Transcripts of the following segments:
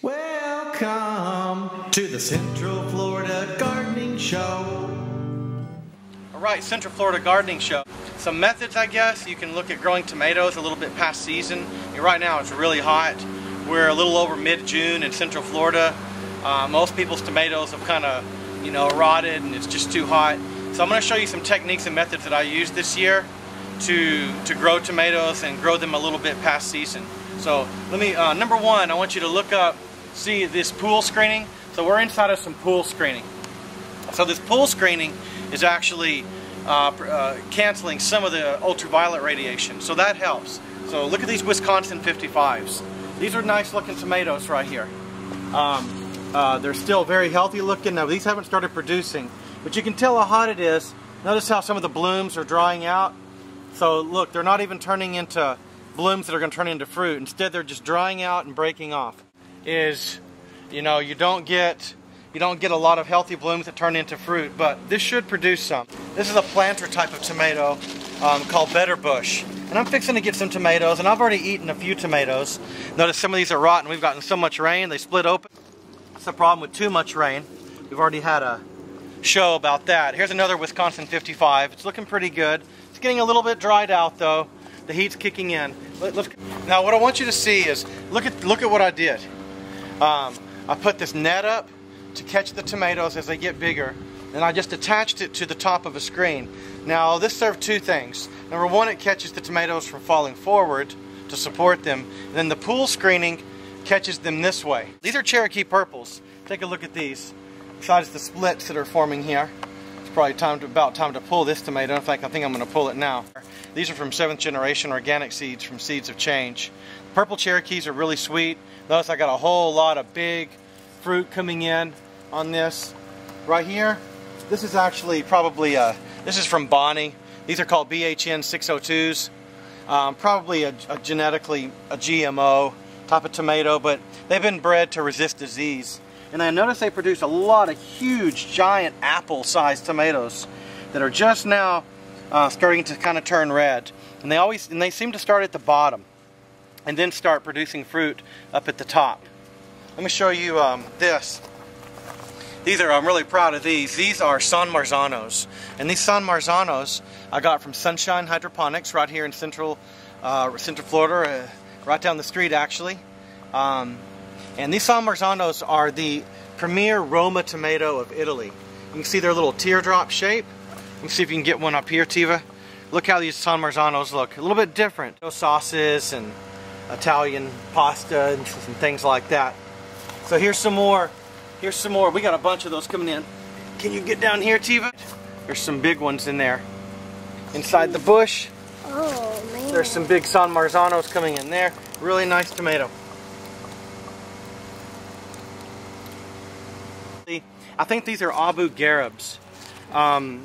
Welcome to the Central Florida Gardening Show. Alright, Central Florida Gardening Show. Some methods, I guess. You can look at growing tomatoes a little bit past season. Right now it's really hot. We're a little over mid-June in Central Florida. Most people's tomatoes have kind of, rotted and it's just too hot. So I'm going to show you some techniques and methods that I used this year to grow tomatoes and grow them a little bit past season. So let me, number one, I want you to look up, see this pool screening. So we're inside of some pool screening. So this pool screening is actually canceling some of the ultraviolet radiation. So that helps. So look at these Wisconsin 55s. These are nice looking tomatoes right here. They're still very healthy looking. Now these haven't started producing, but you can tell how hot it is. Notice how some of the blooms are drying out. So look, they're not even turning into blooms that are going to turn into fruit. Instead, they're just drying out and breaking off. You don't get a lot of healthy blooms that turn into fruit, but this should produce some. This is a planter type of tomato called Better Bush. And I'm fixing to get some tomatoes, and I've already eaten a few tomatoes. Notice some of these are rotten. We've gotten so much rain, they split open. That's the problem with too much rain. We've already had a show about that. Here's another Wisconsin 55. It's looking pretty good. It's getting a little bit dried out though. The heat's kicking in. Now what I want you to see is, look at what I did. I put this net up to catch the tomatoes as they get bigger, and I just attached it to the top of a screen. Now this served two things. Number one, it catches the tomatoes from falling forward to support them. And then the pool screening catches them this way. These are Cherokee purples. Take a look at these. Besides the splits that are forming here, it's probably about time to pull this tomato. In fact, I think I'm going to pull it now. These are from 7th generation organic seeds from Seeds of Change. Purple Cherokees are really sweet. Notice I got a whole lot of big fruit coming in on this. Right here, this is actually probably this is from Bonnie. These are called BHN 602s. Probably a genetically a GMO type of tomato, but they've been bred to resist disease. And I notice they produce a lot of huge, giant apple-sized tomatoes that are just now starting to kind of turn red. And they seem to start at the bottom and then start producing fruit up at the top. Let me show you this. I'm really proud of these. These are San Marzanos. And these San Marzanos I got from Sunshine Hydroponics right here in Central Florida, right down the street actually. And these San Marzanos are the premier Roma tomato of Italy. You can see their little teardrop shape. Let me see if you can get one up here, Tiva. Look how these San Marzanos look. A little bit different. Sauces and Italian pasta and some things like that. So here's some more. Here's some more. We got a bunch of those coming in. Can you get down here, Tiva? There's some big ones in there. Inside the bush. Oh, man. There's some big San Marzanos coming in there. Really nice tomato. I think these are Abu Gharibs.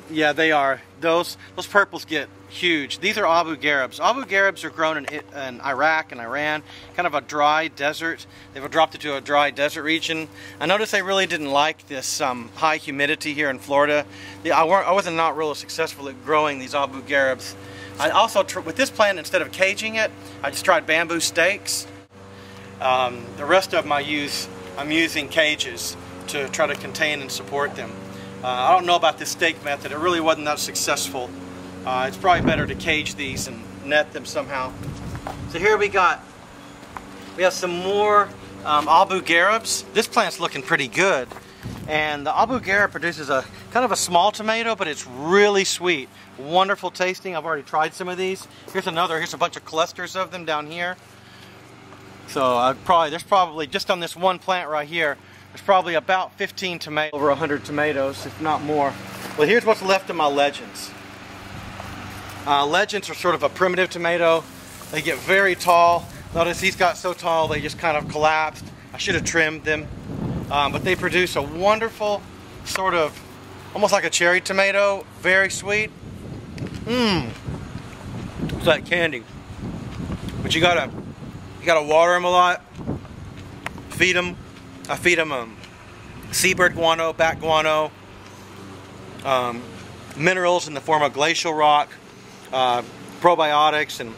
Yeah, they are. Those purples get huge. These are Abu Gharibs. Abu Gharibs are grown in Iraq and Iran, kind of a dry desert. They've dropped it to a dry desert region. I noticed they really didn't like this high humidity here in Florida. I wasn't not really successful at growing these Abu Gharibs. I also, with this plant, instead of caging it, I just tried bamboo stakes. The rest of them I'm using cages to try to contain and support them. I don't know about this stake method. It really wasn't that successful. It's probably better to cage these and net them somehow. So here we have some more Abu Gharibs. This plant's looking pretty good. And the Abu Gharib produces a kind of a small tomato, but it's really sweet. Wonderful tasting. I've already tried some of these. Here's a bunch of clusters of them down here. So there's probably, just on this one plant right here, there's probably about 15 tomatoes, over 100 tomatoes, if not more. Well, here's what's left of my Legends. Legends are sort of a primitive tomato. They get very tall. Notice these got so tall they just kind of collapsed. I should have trimmed them. But they produce a wonderful sort of, almost like a cherry tomato, very sweet. It's like candy. But you gotta water them a lot, feed them. I feed them seabird guano, bat guano, minerals in the form of glacial rock, probiotics, and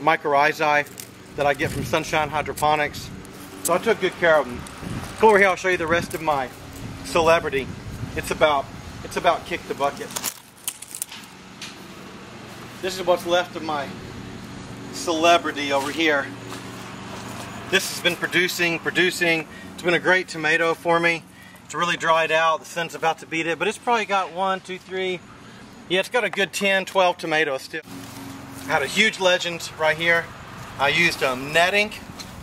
mycorrhizae that I get from Sunshine Hydroponics. So I took good care of them. Come over here, I'll show you the rest of my celebrity. It's about kick the bucket. This is what's left of my celebrity over here. This has been producing. It's been a great tomato for me. It's really dried out. The sun's about to beat it, but it's probably got 1, 2, 3. Yeah, it's got a good 10, 12 tomatoes still. I had a huge legend right here. I used netting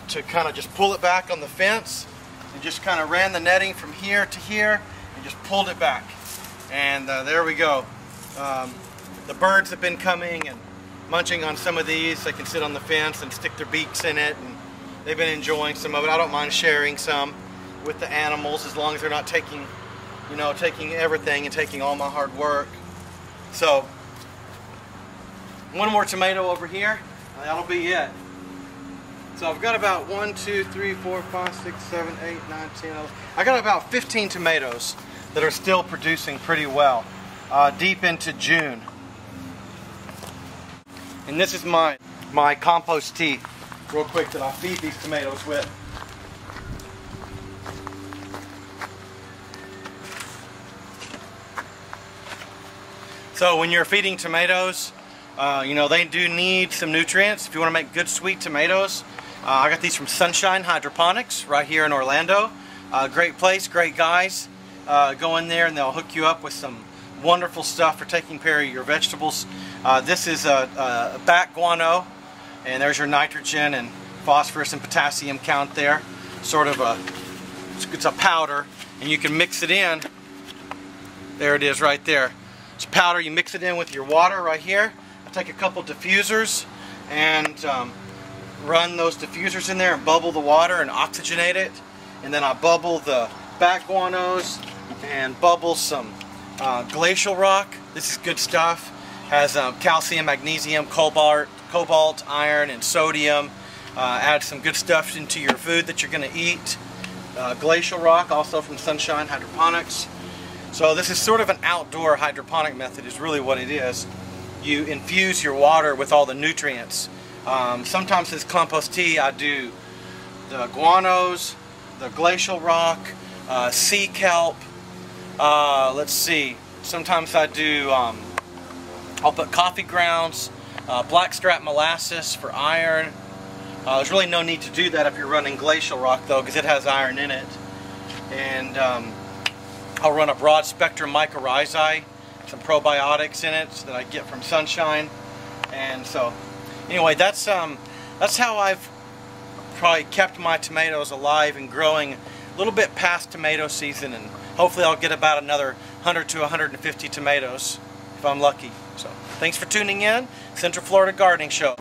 to kind of just pull it back on the fence, and just kind of ran the netting from here to here and just pulled it back. And there we go. The birds have been coming and munching on some of these. They can sit on the fence and stick their beaks in it, and they've been enjoying some of it. I don't mind sharing some with the animals as long as they're not taking, you know, taking everything and taking all my hard work. So, one more tomato over here, and that'll be it. So I've got about 1, 2, 3, 4, 5, 6, 7, 8, 9, 10, 11. I got about 15 tomatoes that are still producing pretty well, deep into June. And this is my compost tea, real quick, that I feed these tomatoes with. So when you're feeding tomatoes, you know, they do need some nutrients. If you want to make good sweet tomatoes, I got these from Sunshine Hydroponics right here in Orlando. Great place, great guys. Go in there and they'll hook you up with some wonderful stuff for taking care of your vegetables. This is a bat guano, and there's your nitrogen and phosphorus and potassium count there. Sort of it's a powder, and you can mix it in. There it is right there. It's powder. You mix it in with your water right here. I take a couple diffusers and run those diffusers in there and bubble the water and oxygenate it. And then I bubble the bat guanos and bubble some glacial rock. This is good stuff. Has calcium, magnesium, cobalt, iron, and sodium. Add some good stuff into your food that you're going to eat. Glacial rock, also from Sunshine Hydroponics. So this is sort of an outdoor hydroponic method is really what it is. You infuse your water with all the nutrients. Sometimes this compost tea I do the guanos, the glacial rock, sea kelp. Let's see, sometimes I do, I'll put coffee grounds, blackstrap molasses for iron. There's really no need to do that if you're running glacial rock though, because it has iron in it. And I'll run a broad spectrum mycorrhizae, some probiotics in it that I get from Sunshine. And so anyway, that's how I've probably kept my tomatoes alive and growing a little bit past tomato season, and hopefully I'll get about another 100 to 150 tomatoes if I'm lucky. So thanks for tuning in. Central Florida Gardening Show.